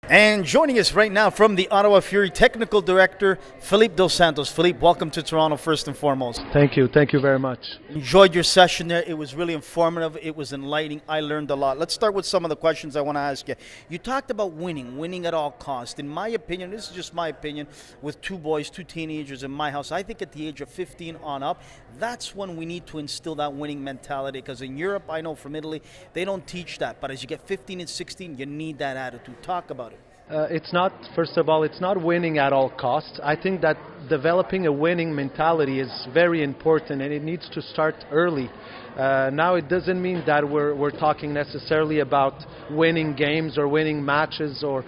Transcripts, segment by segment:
And joining us right now from the Ottawa Fury, Technical Director Phillip Dos Santos. Philippe, welcome to Toronto first and foremost. Thank you. Thank you very much. Enjoyed your session there. It was really informative. It was enlightening. I learned a lot. Let's start with some of the questions I want to ask you. You talked about winning at all costs. In my opinion, this is just my opinion, with two boys, two teenagers in my house, I think at the age of 15 on up, that's when we need to instill that winning mentality, because in Europe, I know from Italy, they don't teach that. But as you get 15 and 16, you need that attitude. Talk about it. It's not, first of all, it's not winning at all costs. I think that developing a winning mentality is very important, and it needs to start early. Now, it doesn't mean that we're talking necessarily about winning games or winning matches or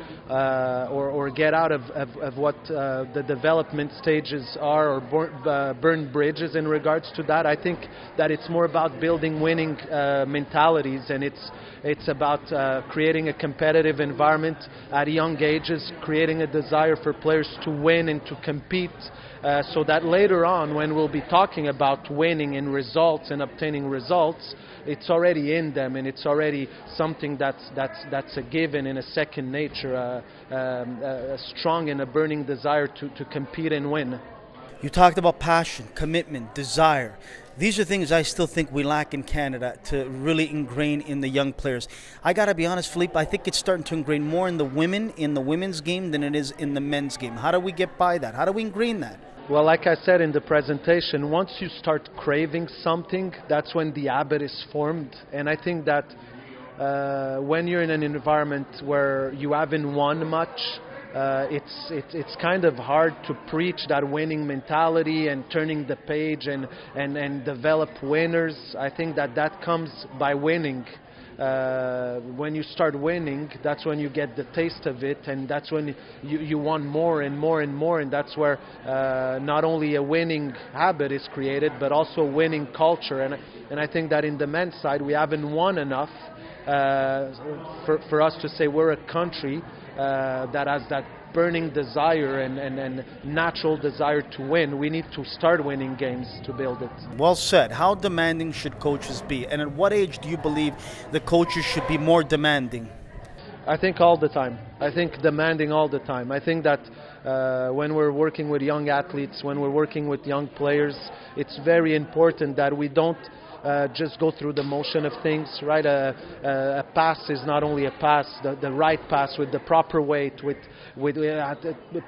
get out of what the development stages are, or burn bridges in regards to that. I think that it's more about building winning mentalities, and it's about creating a competitive environment at young ages, creating a desire for players to win and to compete, so that later on, when we'll be talking about winning in results and obtaining results, it's already in them, and it's already something that's a given in a second nature, a strong and a burning desire to compete and win. You talked about passion, commitment, desire. These are things I still think we lack in Canada to really ingrain in the young players. I got to be honest, Philippe, I think it's starting to ingrain more in the women's game than it is in the men's game. How do we get by that? How do we ingrain that? Well, like I said in the presentation, once you start craving something, that's when the habit is formed. And I think that when you're in an environment where you haven't won much, it's kind of hard to preach that winning mentality and turning the page and develop winners. I think that comes by winning. When you start winning, that's when you get the taste of it, and that's when you want more and more and more, and that's where not only a winning habit is created, but also a winning culture. And I think that in the men's side, we haven't won enough for us to say we're a country that has that burning desire and natural desire to win. We need to start winning games to build it. Well said. How demanding should coaches be? And at what age do you believe the coaches should be more demanding? I think all the time. I think demanding all the time. I think that when we're working with young athletes, when we're working with young players, it's very important that we don't just go through the motion of things, right? A pass is not only a pass, the right pass with the proper weight, with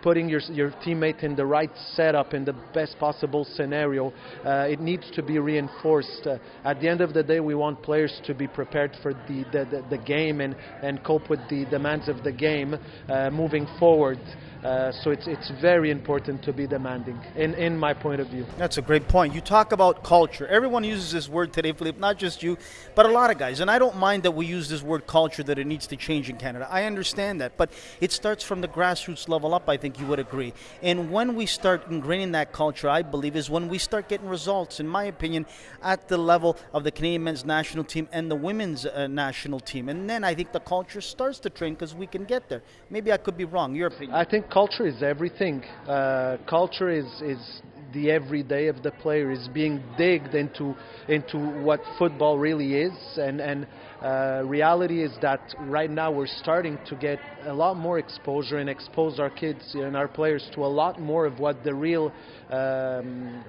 putting your teammate in the right setup in the best possible scenario. It needs to be reinforced. At the end of the day, we want players to be prepared for the game and cope with the demands of the game moving forward. So it's very important to be demanding, in my point of view. That's a great point. You talk about culture. Everyone uses this word today, Philippe, not just you, but a lot of guys. And I don't mind that we use this word culture, that it needs to change in Canada. I understand that. But it starts from the grassroots level up, I think you would agree. And when we start ingraining that culture, I believe, is when we start getting results, in my opinion, at the level of the Canadian men's national team and the women's national team. And then I think the culture starts to train because we can get there. Maybe I could be wrong. Your opinion? I think culture is everything. Culture is the everyday of the player, is being digged into what football really is, and reality is that right now we're starting to get a lot more exposure and expose our kids and our players to a lot more of what the real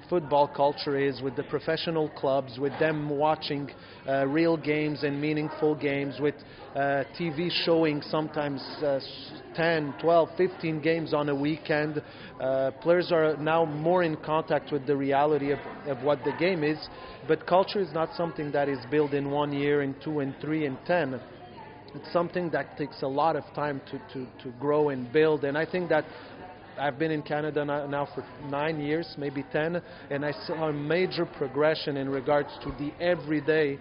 football culture is, with the professional clubs, with them watching real games and meaningful games, with TV showing sometimes 10, 12, 15 games on a weekend. Players are now more in contact with the reality of what the game is, but culture is not something that is built in 1 year, in 2 and 3 and 10. It's something that takes a lot of time to grow and build, and I think that I've been in Canada now for 9 years, maybe 10, and I saw a major progression in regards to the everyday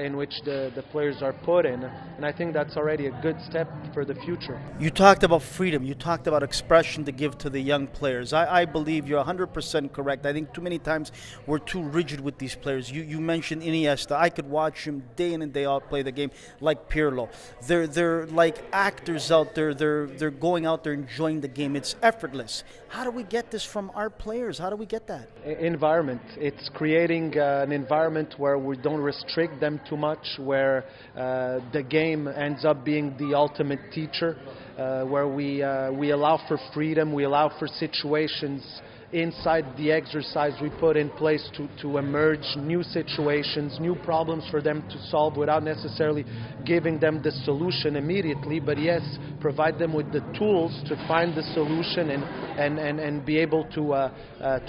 in which the players are put in, and I think that's already a good step for the future. You talked about freedom. You talked about expression to give to the young players. I believe you're 100% correct. I think too many times we're too rigid with these players. You mentioned Iniesta. I could watch him day in and day out play the game like Pirlo. They're like actors out there. They're going out there enjoying the game. It's effort. effortless. How do we get this from our players? How do we get that? Environment. It's creating an environment where we don't restrict them too much, where the game ends up being the ultimate teacher, where we allow for freedom, we allow for situations inside the exercise we put in place to emerge new situations, new problems for them to solve without necessarily giving them the solution immediately, but yes, provide them with the tools to find the solution and be able to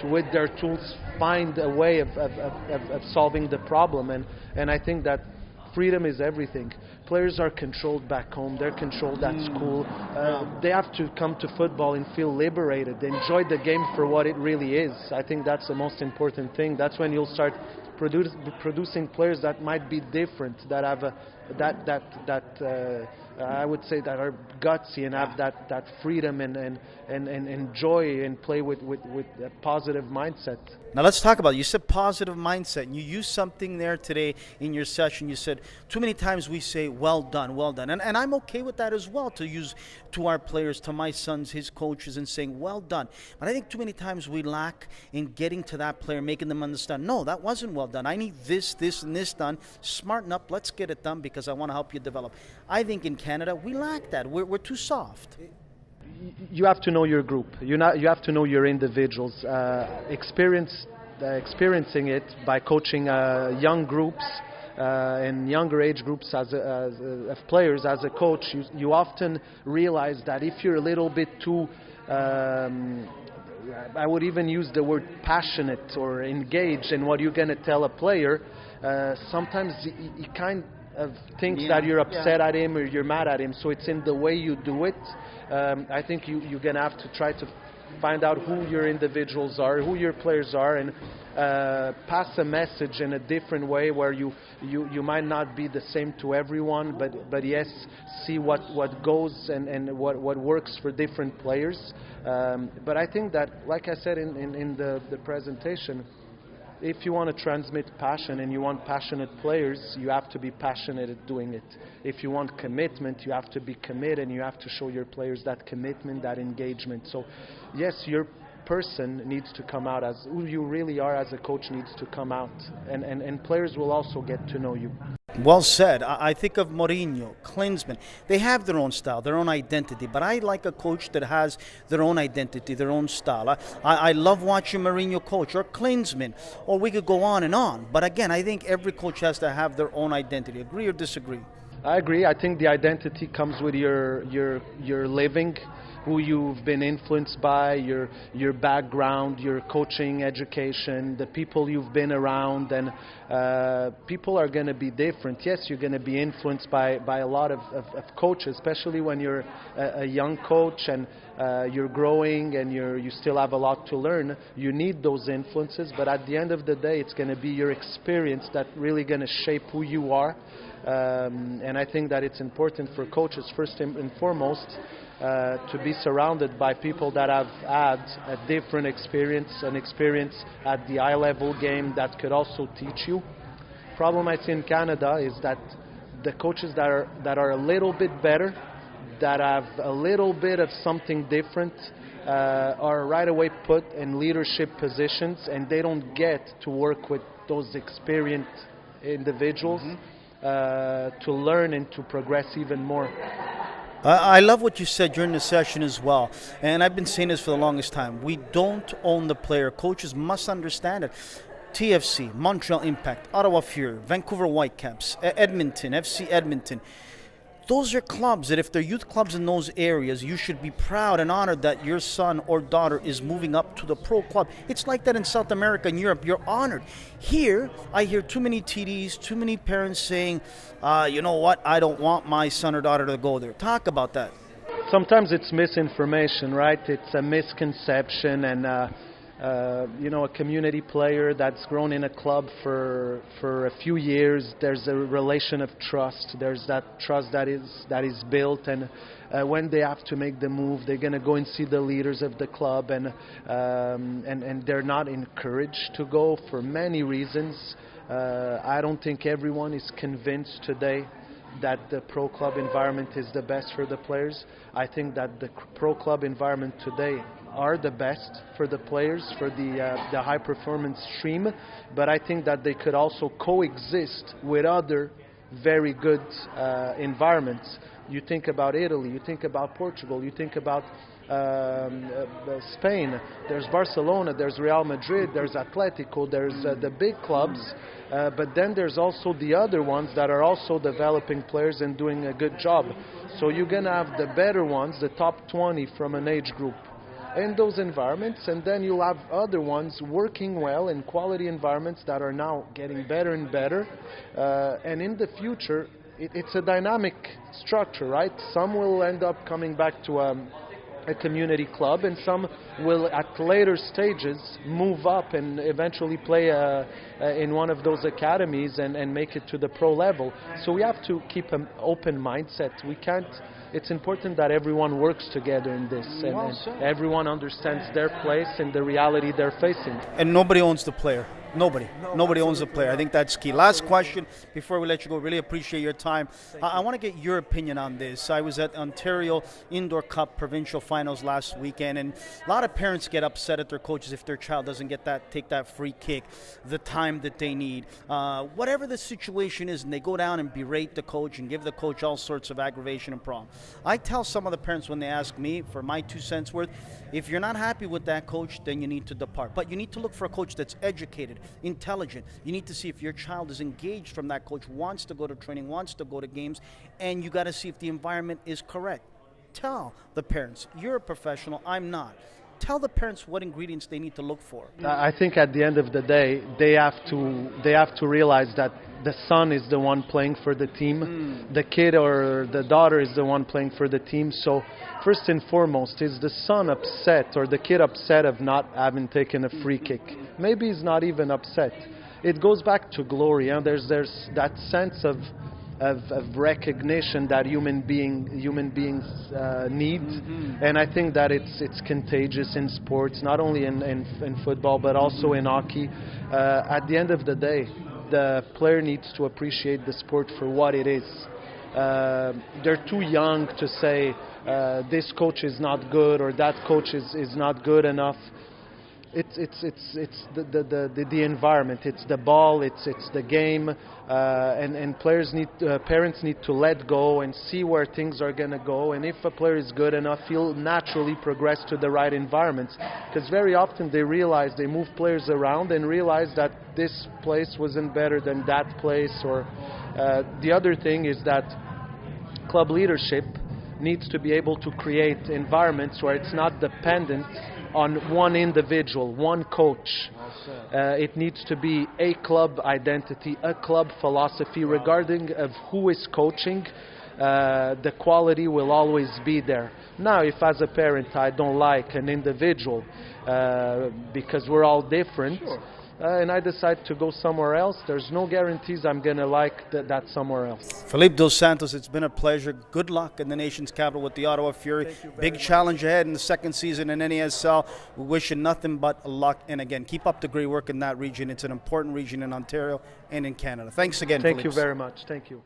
with their tools, find a way of solving the problem. And I think that freedom is everything. Players are controlled back home, they're controlled at school. They have to come to football and feel liberated, enjoy the game for what it really is. I think that's the most important thing. That's when you'll start producing players that might be different, that have I would say that are gutsy and have that freedom and enjoy and play with a positive mindset. Now let's talk about it. You said positive mindset, and you used something there today in your session. You said too many times we say well done, and I'm okay with that as well, to use to our players, to my sons, his coaches, and saying well done. But I think too many times we lack in getting to that player, making them understand, no, that wasn't well done. I need this, and this done. Smarten up. Let's get it done because I want to help you develop. I think in Canada we lack that. We're too soft. You have to know your group. You have to know your individuals. Experiencing it by coaching young groups and younger age groups of players as a coach, you often realize that if you're a little bit too, I would even use the word passionate or engaged in what you're going to tell a player, sometimes he kind of thinks that you're upset at him or you're mad at him. So it's in the way you do it. I think you're going to have to try to find out who your individuals are, who your players are, and pass a message in a different way where you might not be the same to everyone, but yes, see what goes and what works for different players. But I think that, like I said in the presentation, if you want to transmit passion and you want passionate players, you have to be passionate at doing it. If you want commitment, you have to be committed and you have to show your players that commitment, that engagement. So yes, your person needs to come out as who you really are as a coach, needs to come out, and players will also get to know you. Well said. I think of Mourinho, Klinsmann. They have their own style, their own identity, but I like a coach that has their own identity, their own style. I love watching Mourinho coach, or Klinsmann, or we could go on and on. But again, I think every coach has to have their own identity. Agree or disagree? I agree. I think the identity comes with your living, who you've been influenced by, your background, your coaching education, the people you've been around, and people are going to be different. Yes, you're going to be influenced by a lot of coaches, especially when you're a young coach and you're growing and you still have a lot to learn. You need those influences, but at the end of the day, it's going to be your experience that's really going to shape who you are. And I think that it's important for coaches, first and foremost, to be surrounded by people that have had a different experience, an experience at the high-level game that could also teach you. Problem I see in Canada is that the coaches that are a little bit better, that have a little bit of something different, are right away put in leadership positions, and they don't get to work with those experienced individuals to learn and to progress even more. I love what you said during the session as well, and I've been saying this for the longest time. We don't own the player. Coaches must understand it. TFC, Montreal Impact, Ottawa Fury, Vancouver Whitecaps, Edmonton, FC Edmonton. Those are clubs that if they're youth clubs in those areas, you should be proud and honored that your son or daughter is moving up to the pro club. It's like that in South America and Europe. You're honored. Here, I hear too many TDs, too many parents saying, you know what, I don't want my son or daughter to go there. Talk about that. Sometimes it's misinformation, right? It's a misconception, and a community player that's grown in a club for a few years, there's a relation of trust. There's that trust that is built, and when they have to make the move, they're going to go and see the leaders of the club, and they're not encouraged to go for many reasons. I don't think everyone is convinced today that the pro club environment is the best for the players. I think that the pro club environment today are the best for the players, for the high performance stream, but I think that they could also coexist with other very good environments. You think about Italy, you think about Portugal, you think about Spain, there's Barcelona, there's Real Madrid, there's Atletico, there's the big clubs, but then there's also the other ones that are also developing players and doing a good job. So you're going to have the better ones, the top 20 from an age group in those environments, and then you'll have other ones working well in quality environments that are now getting better and better, and in the future it's a dynamic structure, right? Some will end up coming back to a community club, and some will at later stages move up and eventually play in one of those academies and make it to the pro level. So we have to keep an open mindset. We can't. It's important that everyone works together in this, and everyone understands their place and the reality they're facing. And nobody owns the player. Nobody owns the player. I think that's key. Last question before we let you go. Really appreciate your time. I want to get your opinion on this. I was at Ontario Indoor Cup provincial finals last weekend, and a lot of parents get upset at their coaches if their child doesn't take that free kick, the time that they need, whatever the situation is, and they go down and berate the coach and give the coach all sorts of aggravation and problem. I tell some of the parents when they ask me for my 2 cents worth, if you're not happy with that coach, then you need to depart. But you need to look for a coach that's educated, intelligent. You need to see if your child is engaged from that coach, wants to go to training, wants to go to games, and you got to see if the environment is correct. Tell the parents, you're a professional, I'm not. Tell the parents what ingredients they need to look for. I think at the end of the day, they have to realize that the son is the one playing for the team, the kid or the daughter is the one playing for the team. So first and foremost, is the son upset or the kid upset of not having taken a free kick? Maybe he's not even upset. It goes back to glory. There's that sense of recognition that human beings need, and I think that it's contagious in sports, not only in football but also in hockey. At the end of the day, the player needs to appreciate the sport for what it is. They're too young to say this coach is not good or that coach is not good enough. It's the environment, it's the ball, it's the game, and parents need to let go and see where things are going to go, and if a player is good enough, he'll naturally progress to the right environments, because very often they move players around and realize that this place wasn't better than that place, or the other thing is that club leadership needs to be able to create environments where it's not dependent on one individual, one coach. It needs to be a club identity, a club philosophy. Regarding of who is coaching, the quality will always be there. Now, if as a parent I don't like an individual because we're all different, and I decide to go somewhere else, there's no guarantees I'm going to like that somewhere else. Phillip Dos Santos, it's been a pleasure. Good luck in the nation's capital with the Ottawa Fury. Big challenge ahead in the second season in NASL. We wish you nothing but luck. And again, keep up the great work in that region. It's an important region in Ontario and in Canada. Thanks again, Thank you Philippe. very much. Thank you.